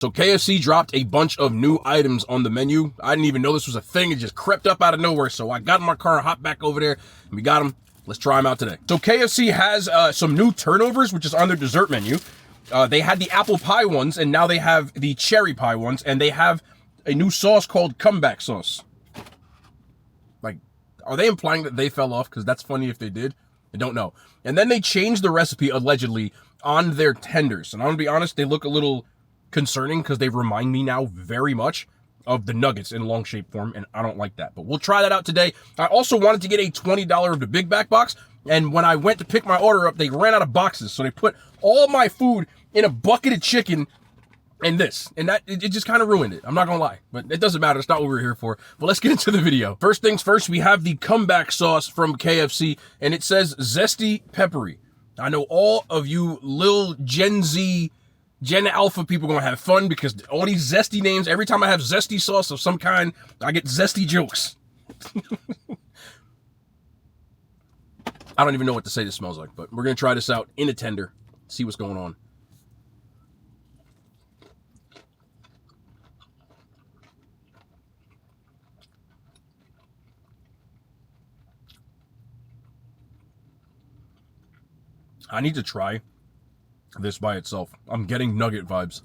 So KFC dropped a bunch of new items on the menu. I didn't even know this was a thing. It just crept up out of nowhere. So I got in my car and hopped back over there and we got them. Let's try them out today. So KFC has some new turnovers, which is on their dessert menu. They had the apple pie ones and now they have the cherry pie ones, and they have a new sauce called comeback sauce. Like, are they implying that they fell off? Because that's funny if they did. I don't know. And then they changed the recipe allegedly on their tenders. And I'm gonna be honest, they look a little concerning because they remind me now very much of the nuggets in long shape form, and I don't like that. But we'll try that out today. I also wanted to get a $20 of the Big Back box, and when I went to pick my order up, they ran out of boxes, so they put all my food in a bucket of chicken and this, and that it just kind of ruined it. I'm not gonna lie, but it doesn't matter. It's not what we're here for. But let's get into the video. First things first, we have the comeback sauce from KFC, and it says zesty peppery. I know all of you Lil Gen Z, Gen Alpha people are gonna have fun because all these zesty names, every time I have zesty sauce of some kind, I get zesty jokes. I don't even know what to say this smells like, but we're gonna try this out in a tender, see what's going on. I need to try this by itself. I'm getting nugget vibes.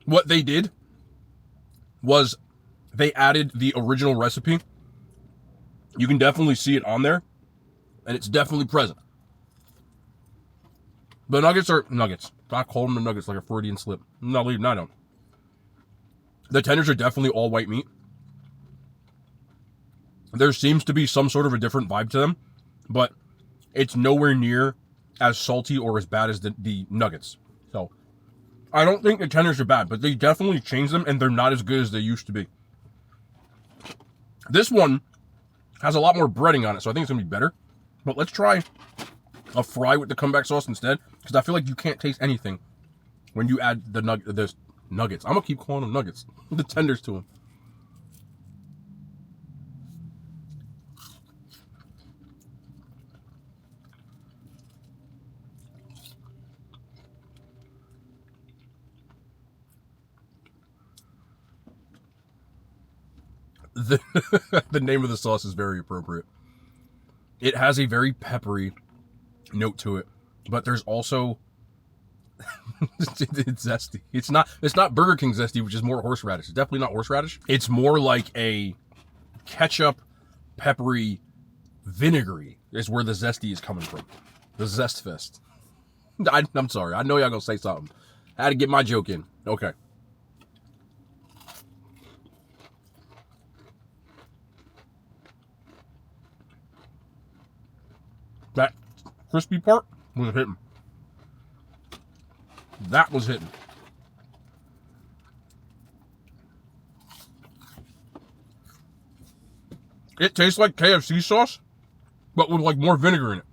What they did was they added the original recipe. You can definitely see it on there, and it's definitely present. The nuggets are nuggets. I call them the nuggets like a Freudian slip. No, I don't. The tenders are definitely all white meat. There seems to be some sort of a different vibe to them, but it's nowhere near as salty or as bad as the nuggets. So I don't think the tenders are bad, but they definitely changed them, and they're not as good as they used to be. This one has a lot more breading on it, so I think it's going to be better. But let's try a fry with the comeback sauce instead, because I feel like you can't taste anything when you add the nuggets. I'm going to keep calling them nuggets. The tenders to them. The name of the sauce is very appropriate. It has a very peppery note to it, but there's also it's zesty. It's not Burger King zesty, which is more horseradish. It's definitely not horseradish. It's more like a ketchup, peppery, vinegary is where the zesty is coming from. The zest fest. I'm sorry. I know y'all gonna say something. I had to get my joke in. Okay. That crispy part was hitting. That was hitting. It tastes like KFC sauce, but with like more vinegar in it.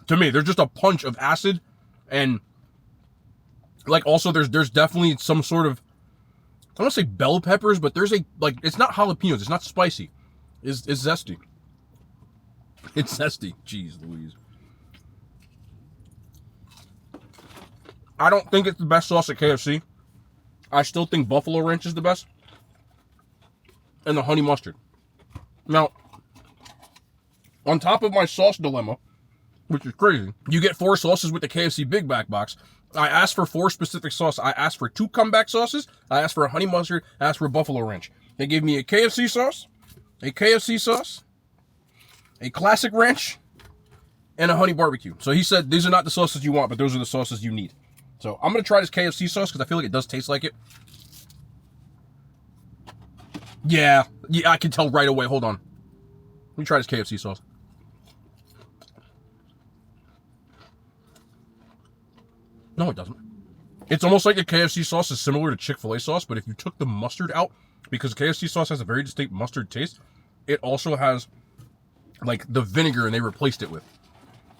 To me, there's just a punch of acid, and like also there's definitely some sort of, I don't want to say bell peppers, but there's a, like, it's not jalapenos, it's not spicy. It's zesty. It's zesty. Jeez Louise. I don't think it's the best sauce at KFC. I still think Buffalo Ranch is the best. And the honey mustard. Now, on top of my sauce dilemma, which is crazy, you get 4 sauces with the KFC Big Back box. I asked for 4 specific sauces. I asked for 2 comeback sauces. I asked for a honey mustard. I asked for a Buffalo Ranch. They gave me a KFC sauce, a classic ranch, and a honey barbecue. So he said, these are not the sauces you want, but those are the sauces you need. So I'm going to try this KFC sauce because I feel like it does taste like it. Yeah, I can tell right away. Hold on. Let me try this KFC sauce. No, it doesn't. It's almost like the KFC sauce is similar to Chick-fil-A sauce, but if you took the mustard out, because KFC sauce has a very distinct mustard taste, it also has like the vinegar and they replaced it with.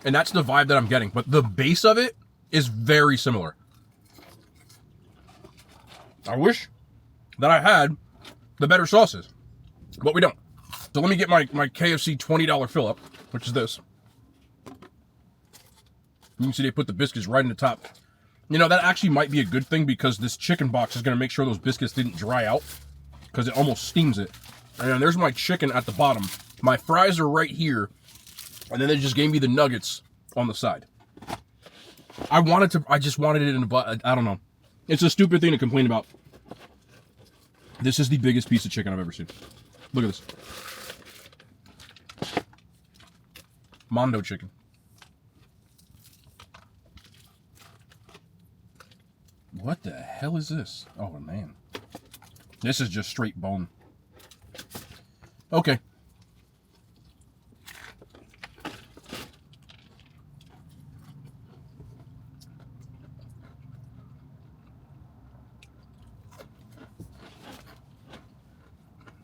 And that's the vibe that I'm getting. But the base of it is very similar. I wish that I had the better sauces, but we don't. So let me get my KFC $20 fill up, which is this. You can see they put the biscuits right in the top. You know, that actually might be a good thing because this chicken box is going to make sure those biscuits didn't dry out because it almost steams it. And then there's my chicken at the bottom. My fries are right here. And then they just gave me the nuggets on the side. I just wanted it in a butt. I don't know. It's a stupid thing to complain about. This is the biggest piece of chicken I've ever seen. Look at this. Mondo chicken. What the hell is this? Oh, man. This is just straight bone. Okay.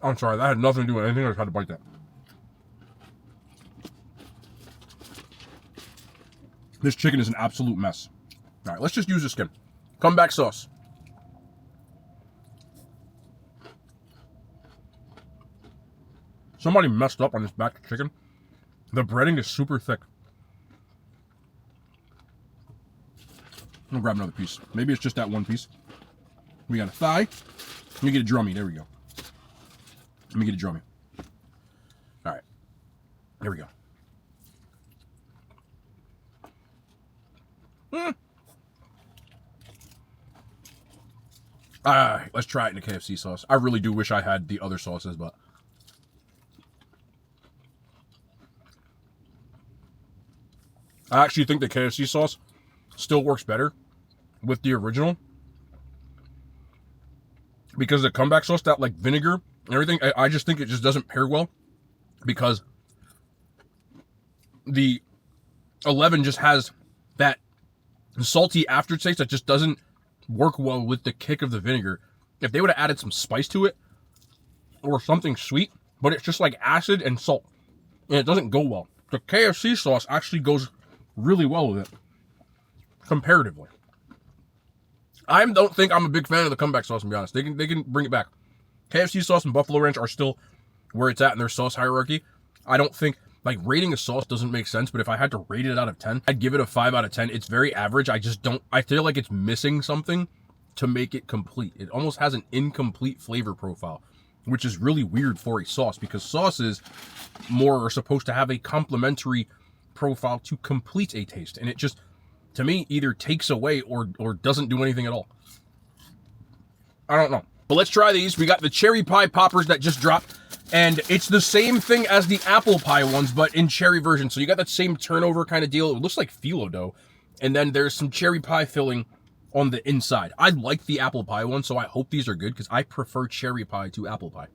I'm sorry, that had nothing to do with anything. I just had to bite that. This chicken is an absolute mess. All right, let's just use the skin. Comeback sauce. Somebody messed up on this batch of chicken. The breading is super thick. I'm gonna grab another piece. Maybe it's just that one piece. We got a thigh. Let me get a drummy. There we go. Let me get a drummy. All right. There we go. Let's try it in the KFC sauce. I really do wish I had the other sauces, but I actually think the KFC sauce still works better with the original because the comeback sauce, that like vinegar and everything, I just think it just doesn't pair well because the 11 just has that salty aftertaste that just doesn't work well with the kick of the vinegar. If they would have added some spice to it or something sweet, but it's just like acid and salt and it doesn't go well. The KFC sauce actually goes really well with it comparatively. I don't think I'm a big fan of the comeback sauce, to be honest. They can bring it back. KFC sauce and Buffalo Ranch are still where it's at in their sauce hierarchy. I don't think, like, rating a sauce doesn't make sense, but if I had to rate it out of 10, I'd give it a 5 out of 10. It's very average. I feel like it's missing something to make it complete. It almost has an incomplete flavor profile, which is really weird for a sauce because sauces more are supposed to have a complementary profile to complete a taste. And it just, to me, either takes away or doesn't do anything at all. I don't know. But let's try these. We got the cherry pie poppers that just dropped. And it's the same thing as the apple pie ones, but in cherry version. So you got that same turnover kind of deal. It looks like phyllo dough. And then there's some cherry pie filling on the inside. I like the apple pie one, so I hope these are good because I prefer cherry pie to apple pie.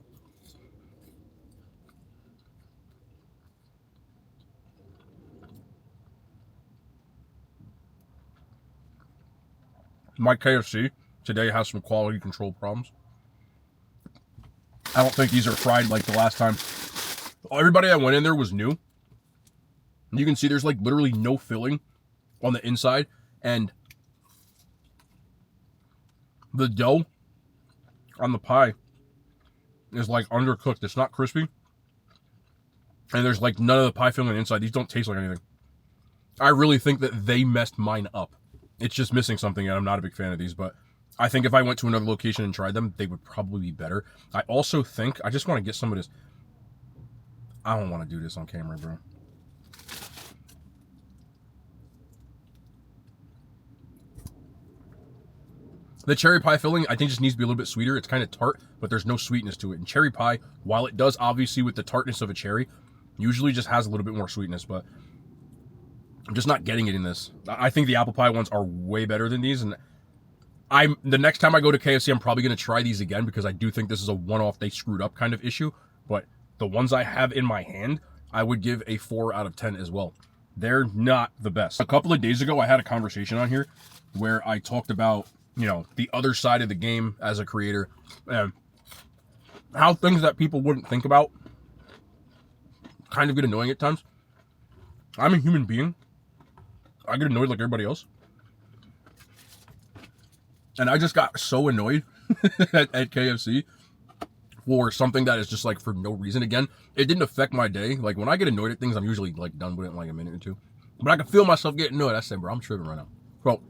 My KFC today has some quality control problems. I don't think these are fried like the last time. Everybody that went in there was new. You can see there's like literally no filling on the inside. And the dough on the pie is like undercooked. It's not crispy. And there's like none of the pie filling on the inside. These don't taste like anything. I really think that they messed mine up. It's just missing something, and I'm not a big fan of these, but I think if I went to another location and tried them, they would probably be better. I also think, I just want to get some of this. I don't want to do this on camera, bro. The cherry pie filling, I think just needs to be a little bit sweeter. It's kind of tart, but there's no sweetness to it. And cherry pie, while it does obviously with the tartness of a cherry, usually just has a little bit more sweetness, but I'm just not getting it in this. I think the apple pie ones are way better than these, and the next time I go to KFC, I'm probably going to try these again because I do think this is a one-off, they screwed up kind of issue. But the ones I have in my hand, I would give a 4 out of 10 as well. They're not the best. A couple of days ago, I had a conversation on here where I talked about, you know, the other side of the game as a creator and how things that people wouldn't think about kind of get annoying at times. I'm a human being. I get annoyed like everybody else. And I just got so annoyed at KFC for something that is just like for no reason. Again, it didn't affect my day. Like when I get annoyed at things, I'm usually like done with it in like a minute or two. But I can feel myself getting annoyed. I said, bro, I'm tripping right now. So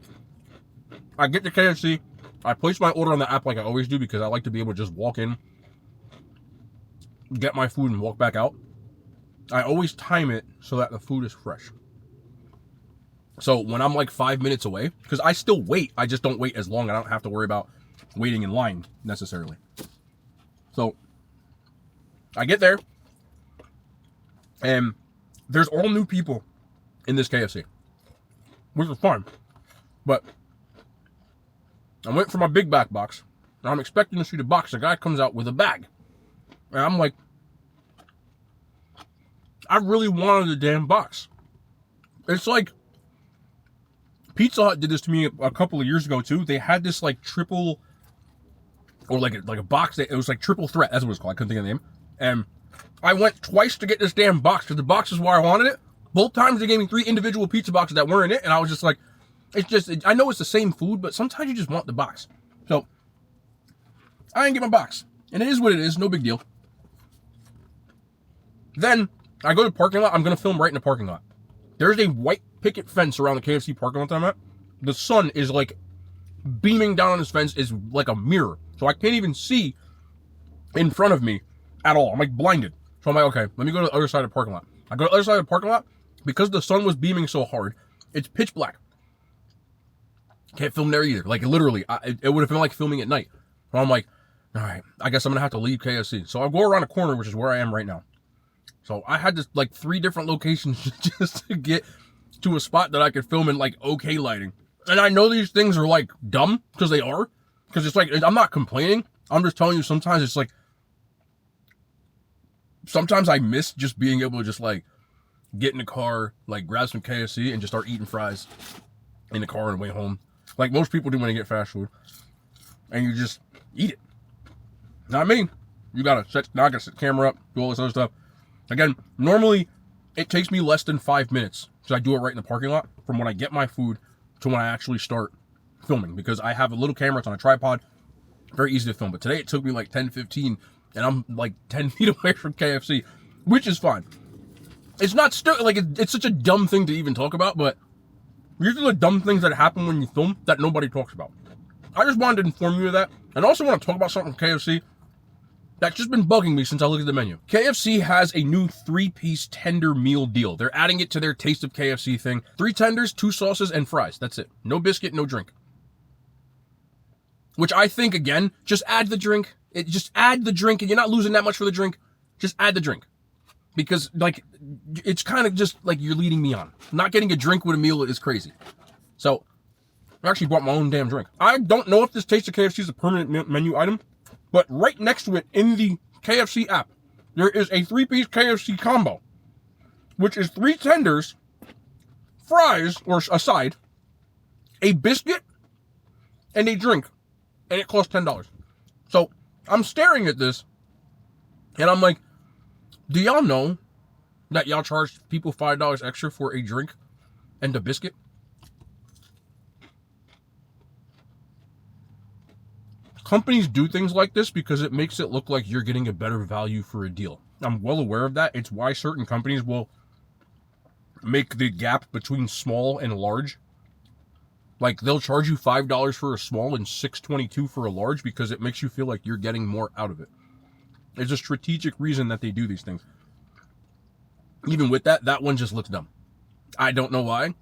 I get to KFC. I place my order on the app like I always do because I like to be able to just walk in, get my food, and walk back out. I always time it so that the food is fresh. So when I'm like 5 minutes away, because I still wait, I just don't wait as long. I don't have to worry about waiting in line necessarily. So I get there, and there's all new people in this KFC, which is fun. But I went for my big back box, and I'm expecting to see the box. The guy comes out with a bag, and I'm like, I really wanted the damn box. It's like Pizza Hut did this to me a couple of years ago too. They had this like triple, or like a box. It was like triple threat. That's what it was called. I couldn't think of the name. And I went twice to get this damn box because the box is where I wanted it. Both times they gave me 3 individual pizza boxes that weren't in it, and I was just like, I know it's the same food, but sometimes you just want the box. So I didn't get my box, and it is what it is. No big deal. Then I go to the parking lot. I'm gonna film right in the parking lot. There's a white picket fence around the KFC parking lot that I'm at. The sun is like beaming down on this fence, is like a mirror. So I can't even see in front of me at all. I'm like blinded. So I'm like, okay, let me go to the other side of the parking lot. I go to the other side of the parking lot. Because the sun was beaming so hard, it's pitch black. Can't film there either. Like literally, it would have been like filming at night. So I'm like, all right, I guess I'm gonna have to leave KFC. So I go around a corner, which is where I am right now. So I had to like 3 different locations just to get to a spot that I could film in like okay lighting. And I know these things are like dumb, because they are. Because it's like, I'm not complaining. I'm just telling you, sometimes it's like, sometimes I miss just being able to just like get in the car, like grab some KFC and just start eating fries in the car on the way home. Like most people do when they get fast food. And you just eat it. Not me. I gotta set the camera up, do all this other stuff. Again, normally it takes me less than 5 minutes, because I do it right in the parking lot, from when I get my food to when I actually start filming, because I have a little camera, it's on a tripod, very easy to film. But today it took me like 10, 15, and I'm like 10 feet away from KFC, which is fine. It's not it's such a dumb thing to even talk about, but these are the dumb things that happen when you film that nobody talks about. I just wanted to inform you of that, and also want to talk about something from KFC that's just been bugging me since I looked at the menu. KFC has a new 3-piece tender meal deal. They're adding it to their Taste of KFC thing. 3 tenders, 2 sauces, and fries. That's it. No biscuit, no drink. Which I think, again, just add the drink. Just add the drink, and you're not losing that much for the drink. Just add the drink. Because, like, it's kind of just like you're leading me on. Not getting a drink with a meal is crazy. So, I actually bought my own damn drink. I don't know if this Taste of KFC is a permanent menu item, but right next to it in the KFC app, there is a 3-piece KFC combo, which is 3 tenders, fries, or a side, a biscuit, and a drink, and it costs $10. So I'm staring at this, and I'm like, do y'all know that y'all charge people $5 extra for a drink and a biscuit? Companies do things like this because it makes it look like you're getting a better value for a deal. I'm well aware of that. It's why certain companies will make the gap between small and large. Like, they'll charge you $5 for a small and $6.22 for a large, because it makes you feel like you're getting more out of it. There's a strategic reason that they do these things. Even with that, that one just looks dumb. I don't know why.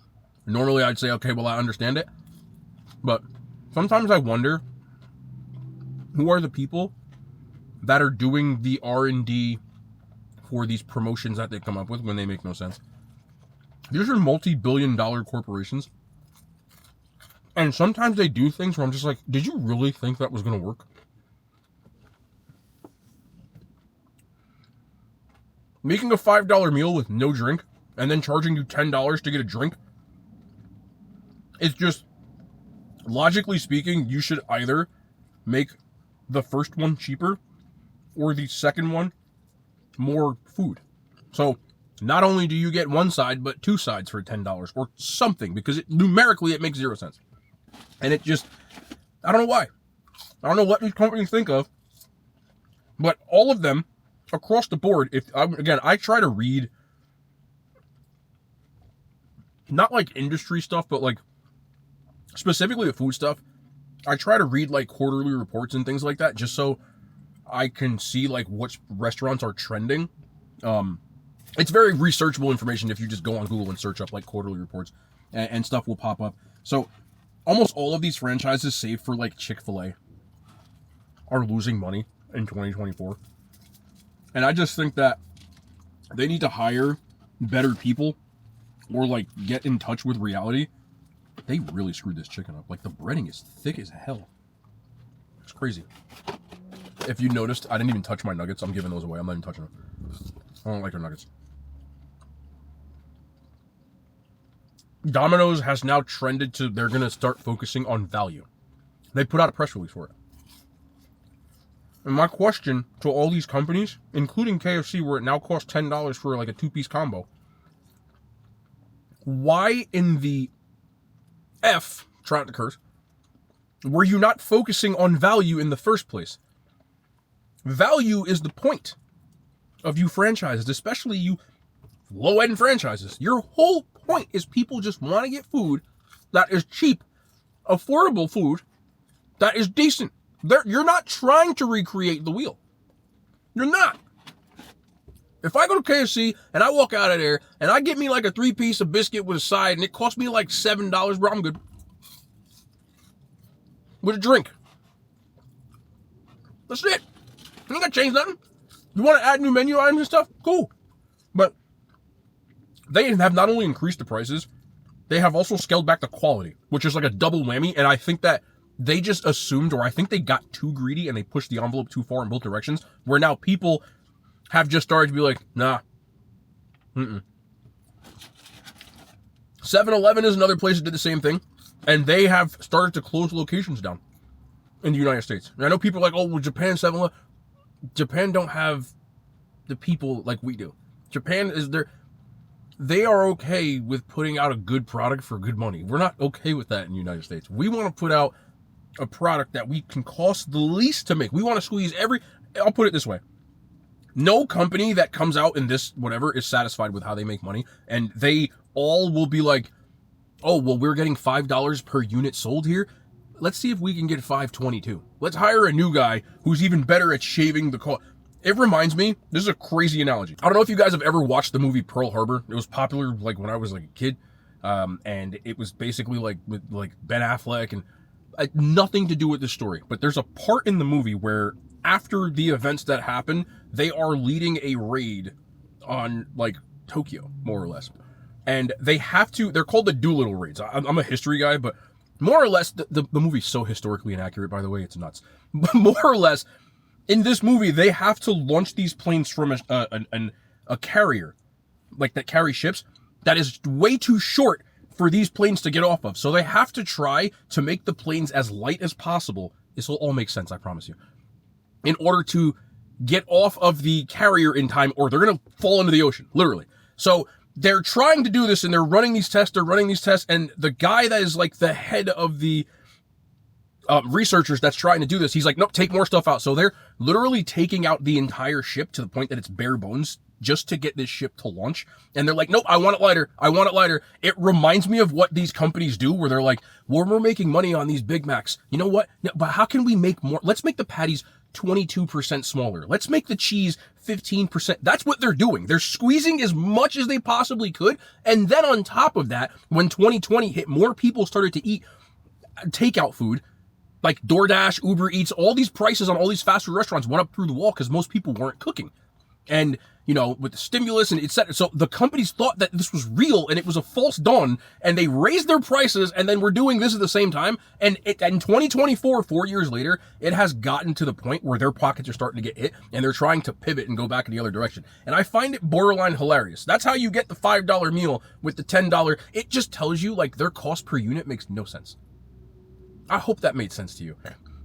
Normally I'd say, okay, well, I understand it. But sometimes I wonder, who are the people that are doing the R&D for these promotions that they come up with when they make no sense? These are multi-billion-dollar corporations. And sometimes they do things where I'm just like, did you really think that was going to work? Making a $5 meal with no drink and then charging you $10 to get a drink. It's just, logically speaking, you should either make the first one cheaper or the second one more food. So not only do you get one side, but 2 sides for $10 or something, because numerically it makes 0 sense. And it just, I don't know why. I don't know what these companies think of But all of them, across the board, I try to read, not like industry stuff, but like specifically the food stuff. I try to read like quarterly reports and things like that, just so I can see like which restaurants are trending. It's very researchable information if you just go on Google and search up like quarterly reports, and stuff will pop up. So almost all of these franchises, save for like Chick-fil-A, are losing money in 2024. And I just think that they need to hire better people or like get in touch with reality. They really screwed this chicken up. Like, the breading is thick as hell. It's crazy. If you noticed, I didn't even touch my nuggets. I'm giving those away. I'm not even touching them. I don't like their nuggets. Domino's has now trended to they're going to start focusing on value. They put out a press release for it. And my question to all these companies, including KFC, where it now costs $10 for like a 2-piece combo, why in the F, try not to curse, were you not focusing on value in the first place? Value is the point of you franchises, especially you low-end franchises. Your whole point is people just want to get food that is cheap, affordable food that is decent. You're not trying to recreate the wheel. You're not. If I go to KFC and I walk out of there and I get me like a 3-piece of biscuit with a side and it costs me like $7, bro, I'm good. With a drink. That's it. You ain't got to change nothing. You want to add new menu items and stuff? Cool. But they have not only increased the prices, they have also scaled back the quality, which is like a double whammy. And I think that they just assumed, or I think they got too greedy and they pushed the envelope too far in both directions, where now people have just started to be like, nah. 7-Eleven is another place that did the same thing, and they have started to close locations down in the United States. And I know people are like, oh, well, Japan, 7-Eleven. Japan don't have the people like we do. Japan is they are okay with putting out a good product for good money. We're not okay with that in the United States. We want to put out a product that we can cost the least to make. We want to squeeze I'll put it this way. No company that comes out in this whatever is satisfied with how they make money, and they all will be like, oh, well, we're getting $5 per unit sold here. Let's see if we can get $5.22. Let's hire a new guy who's even better at shaving the cost. It reminds me, this is a crazy analogy. I don't know if you guys have ever watched the movie Pearl Harbor. It was popular like when I was like a kid, and it was basically like with like Ben Affleck, and nothing to do with the story. But there's a part in the movie where after the events that happen, they are leading a raid on like Tokyo, more or less. And they're called the Doolittle raids. I'm a history guy, but more or less, the movie's so historically inaccurate, by the way, it's nuts. But more or less, in this movie, they have to launch these planes from a carrier, like that carry ships, that is way too short for these planes to get off of. So they have to try to make the planes as light as possible. This will all make sense, I promise you. In order to get off of the carrier in time, or they're going to fall into the ocean, literally. So they're trying to do this, and they're running these tests, and the guy that is like the head of the researchers that's trying to do this, he's like, nope, take more stuff out. So they're literally taking out the entire ship to the point that it's bare bones just to get this ship to launch. And they're like, nope, I want it lighter. It reminds me of what these companies do, where they're like, well, we're making money on these Big Macs. You know what? No, but how can we make more? Let's make the patties 22% smaller. Let's make the cheese 15%. That's what they're doing. They're squeezing as much as they possibly could. And then on top of that, when 2020 hit, more people started to eat takeout food, like DoorDash, Uber Eats. All these prices on all these fast food restaurants went up through the wall because most people weren't cooking. And, you know, with the stimulus and et cetera. So the companies thought that this was real and it was a false dawn, and they raised their prices, and then we're doing this at the same time. And in 2024, 4 years later, it has gotten to the point where their pockets are starting to get hit, and they're trying to pivot and go back in the other direction. And I find it borderline hilarious. That's how you get the $5 meal with the $10. It just tells you, like, their cost per unit makes no sense. I hope that made sense to you.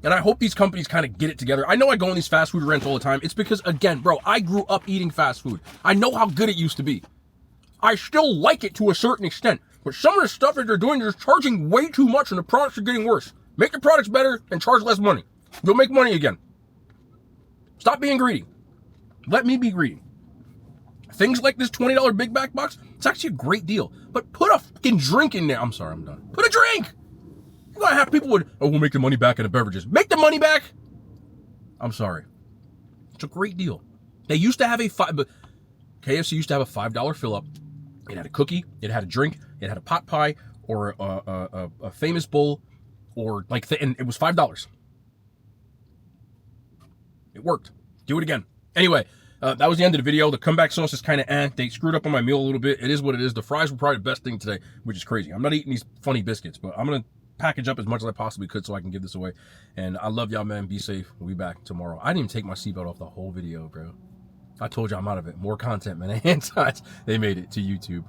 And I hope these companies kind of get it together. I know I go on these fast food rants all the time. It's because, again, bro, I grew up eating fast food. I know how good it used to be. I still like it to a certain extent. But some of the stuff that they're doing, they're charging way too much, and the products are getting worse. Make the products better and charge less money. You'll make money again. Stop being greedy. Let me be greedy. Things like this $20 Big Mac box, it's actually a great deal. But put a fucking drink in there. I'm sorry, I'm done. Put a drink! You're gonna have people with, oh, we'll make the money back in the beverages. Make the money back! I'm sorry. It's a great deal. They used to have KFC used to have a $5 fill up. It had a cookie, it had a drink, it had a pot pie, or a famous bowl, or like, and it was $5. It worked. Do it again. Anyway, that was the end of the video. The comeback sauce is kind of They screwed up on my meal a little bit. It is what it is. The fries were probably the best thing today, which is crazy. I'm not eating these funny biscuits, but I'm going to package up as much as I possibly could so I can give this away. And I love y'all, man. Be safe. We'll be back tomorrow. I didn't even take my seatbelt off the whole video, bro. I told you I'm out of it. More content, man. Hands sides. They made it to YouTube.